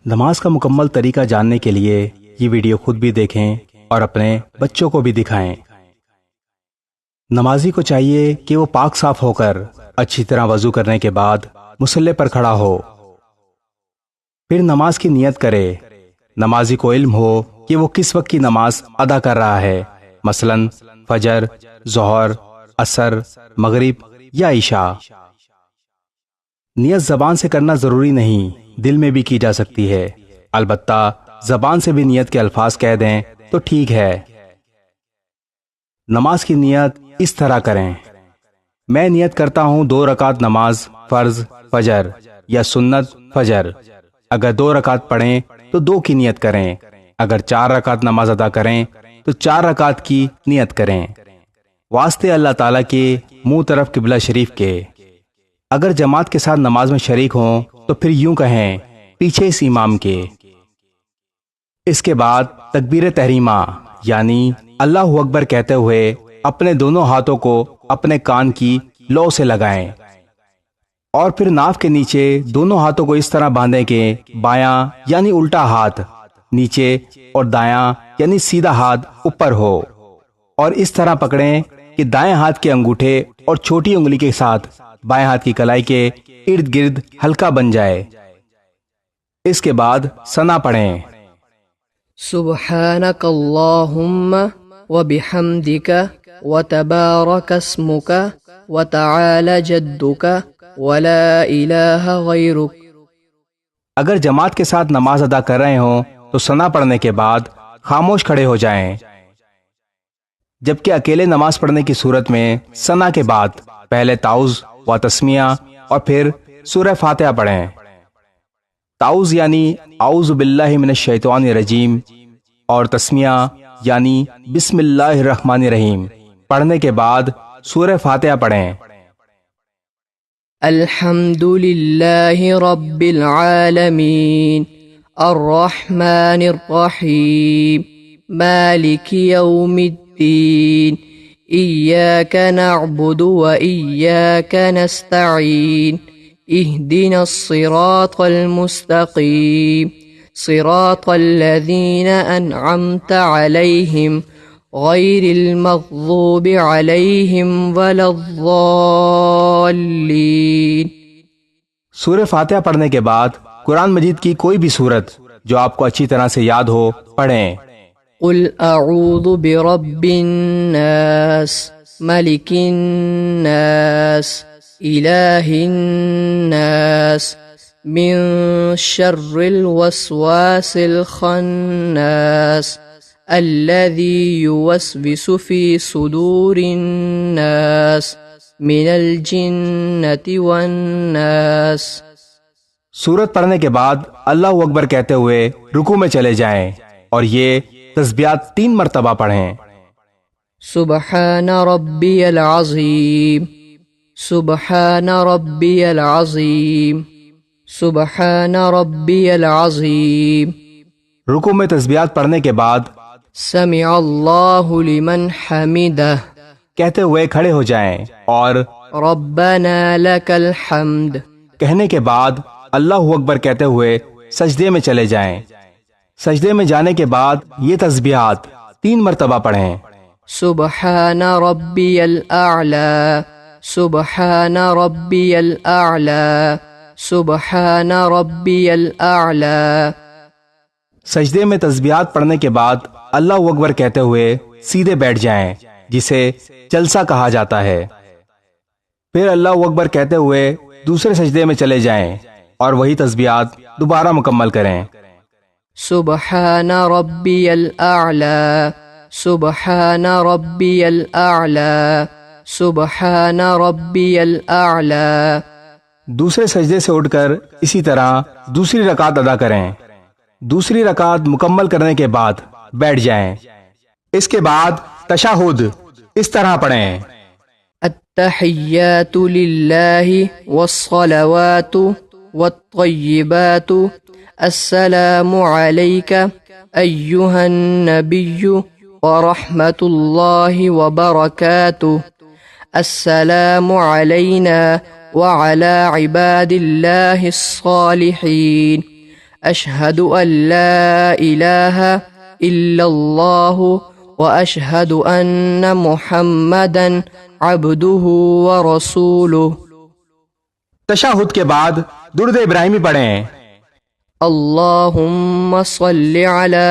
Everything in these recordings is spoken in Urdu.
نماز کا مکمل طریقہ جاننے کے لیے یہ ویڈیو خود بھی دیکھیں اور اپنے بچوں کو بھی دکھائیں۔ نمازی کو چاہیے کہ وہ پاک صاف ہو کر اچھی طرح وضو کرنے کے بعد مصلی پر کھڑا ہو، پھر نماز کی نیت کرے۔ نمازی کو علم ہو کہ وہ کس وقت کی نماز ادا کر رہا ہے، مثلا فجر، ظہر، عصر، مغرب یا عشاء۔ نیت زبان سے کرنا ضروری نہیں، دل میں بھی کی جا سکتی ہے، البتہ زبان سے بھی نیت کے الفاظ کہہ دیں تو ٹھیک ہے۔ نماز کی نیت اس طرح کریں: میں نیت کرتا ہوں 2 رکعت نماز فرض فجر یا سنت فجر۔ اگر 2 رکعت پڑھیں تو 2 کی نیت کریں، اگر 4 رکعت نماز ادا کریں تو 4 رکعت کی نیت کریں، واسطے اللہ تعالیٰ کے منہ طرف قبلہ شریف کے۔ اگر جماعت کے ساتھ نماز میں شریک ہوں تو پھر یوں کہیں پیچھے اس امام کے۔ اس کے بعد تکبیر تحریمہ یعنی اللہ اکبر کہتے ہوئے اپنے دونوں ہاتھوں کو اپنے کان کی لو سے لگائیں اور پھر ناف کے نیچے دونوں ہاتھوں کو اس طرح باندھیں کہ بایاں یعنی الٹا ہاتھ نیچے اور دایاں یعنی سیدھا ہاتھ اوپر ہو، اور اس طرح پکڑیں کہ دائیں ہاتھ کے انگوٹھے اور چھوٹی انگلی کے ساتھ بائیں ہاتھ کی کلائی کے ارد گرد ہلکا بن جائے۔ اس کے بعد ثنا پڑھیں: سبحانک اللہم وبحمدک وتبارک اسمک وتعالی جدک ولا الہ غیرک۔ اگر جماعت کے ساتھ نماز ادا کر رہے ہوں تو ثنا پڑھنے کے بعد خاموش کھڑے ہو جائیں، جبکہ اکیلے نماز پڑھنے کی صورت میں ثنا کے بعد پہلے تعوذ و تسمیہ اور پھر سورہ فاتحہ پڑھیں۔ تعوذ یعنی اعوذ باللہ من الشیطان الرجیم اور تسمیہ یعنی بسم اللہ الرحمن الرحیم پڑھنے کے بعد سورہ فاتحہ پڑھیں۔ الحمد للہ رب العالمین الرحمن الرحیم مالک یوم الدین ایاک نعبد و ایاک نستعین اہدنا الصراط المستقیم صراط الذین انعمت علیہم غیر المغضوب علیہم ولا الضالین۔ سورہ فاتحہ پڑھنے کے بعد قرآن مجید کی کوئی بھی سورت جو آپ کو اچھی طرح سے یاد ہو پڑھیں۔ قل اعوذ برب الناس ملک الناس الہ الناس من شر الوسواس الخناس الذي يوسوس في صدور الناس من الجنة والناس۔ سورت پڑھنے کے بعد اللہ اکبر کہتے ہوئے رکوع میں چلے جائیں اور یہ تسبیحات 3 مرتبہ پڑھیں: سبحان ربی العظیم سبحان ربی العظیم سبحان ربی العظیم۔ رکوع میں تسبیحات پڑھنے کے بعد سمع اللہ لمن حمدہ کہتے ہوئے کھڑے ہو جائیں اور ربنا لک الحمد کہنے کے بعد اللہ اکبر کہتے ہوئے سجدے میں چلے جائیں۔ سجدے میں جانے کے بعد یہ تسبیحات 3 مرتبہ پڑھیں: سبحان ربی الاعلی سبحان ربی الاعلی سبحان ربی الاعلی۔ سجدے میں تسبیحات پڑھنے کے بعد اللہ اکبر کہتے ہوئے سیدھے بیٹھ جائیں، جسے جلسہ کہا جاتا ہے۔ پھر اللہ اکبر کہتے ہوئے دوسرے سجدے میں چلے جائیں اور وہی تسبیحات دوبارہ مکمل کریں: سبحان ربی الاعلی سبحان ربی الاعلی سبحان ربی الاعلی۔ دوسرے سجدے سے اٹھ کر اسی طرح دوسری رکعت ادا کریں۔ دوسری رکعت مکمل کرنے کے بعد بیٹھ جائیں۔ اس کے بعد تشہد اس طرح پڑھیں: التحیات للہ والصلوات والطیبات السلام علیک ایہا النبی ورحمۃ اللہ وبرکاتہ السلام علینا وعلى عباد الله الصالحين أشهد أن لا إله إلا الله وأشهد أن محمدا عبده ورسوله. تشہد کے بعد درود ابراہیمی پڑھیں. اللهم صل على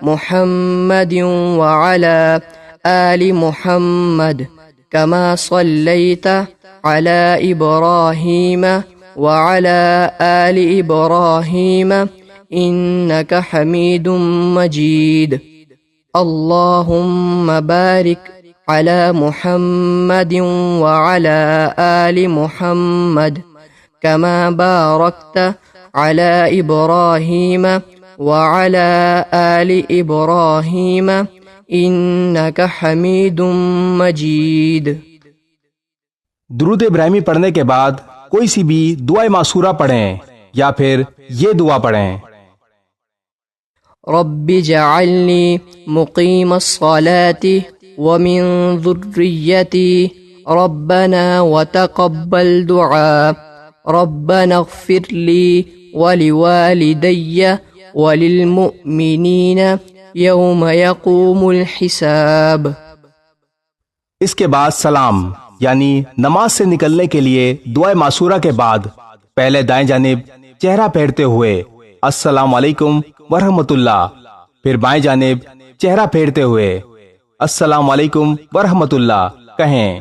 محمد وعلى آل محمد كما صليت على إبراهيم وعلى آل إبراهيم إنك حميد مجيد. اللهم بارك على محمد وعلى آل محمد كما باركت على إبراهيم وعلى آل إبراهيم إنك حميد مجيد. درود ابراہیمی پڑھنے کے بعد کوئی سی بھی دعائے معصورہ پڑھیں یا پھر یہ دعا پڑھیں. رب اجعلني مقيم الصلاة ومن ذريتي ربنا وتقبل دعاء ربنا اغفر لي ولوالدي وللمؤمنين يوم يقوم الحساب. اس کے بعد سلام یعنی نماز سے نکلنے کے لیے دعائے معصورہ کے بعد پہلے دائیں جانب چہرہ پھیرتے ہوئے السلام علیکم ورحمۃ اللہ، پھر بائیں جانب چہرہ پھیرتے ہوئے السلام علیکم ورحمۃ اللہ کہیں.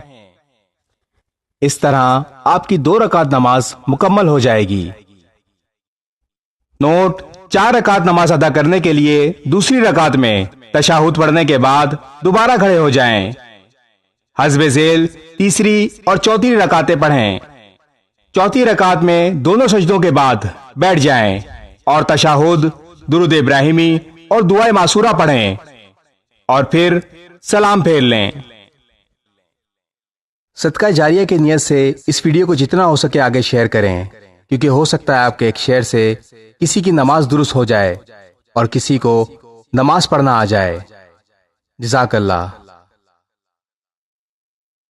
اس طرح آپ کی 2 رکعت نماز مکمل ہو جائے گی. نوٹ: 4 رکعت نماز ادا کرنے کے لیے دوسری رکعت میں تشہد پڑھنے کے بعد دوبارہ کھڑے ہو جائیں. حسب ذیل تیسری اور چوتھی رکعتیں پڑھیں. چوتھی رکعت میں دونوں سجدوں کے بعد بیٹھ جائیں اور تشہد، درود ابراہیمی اور دعائے معصورہ پڑھیں اور پھر سلام پھیر لیں. صدقہ جاریہ کی نیت سے اس ویڈیو کو جتنا ہو سکے آگے شیئر کریں، کیونکہ ہو سکتا ہے آپ کے ایک شیئر سے کسی کی نماز درست ہو جائے اور کسی کو نماز پڑھنا آ جائے. جزاک اللہ.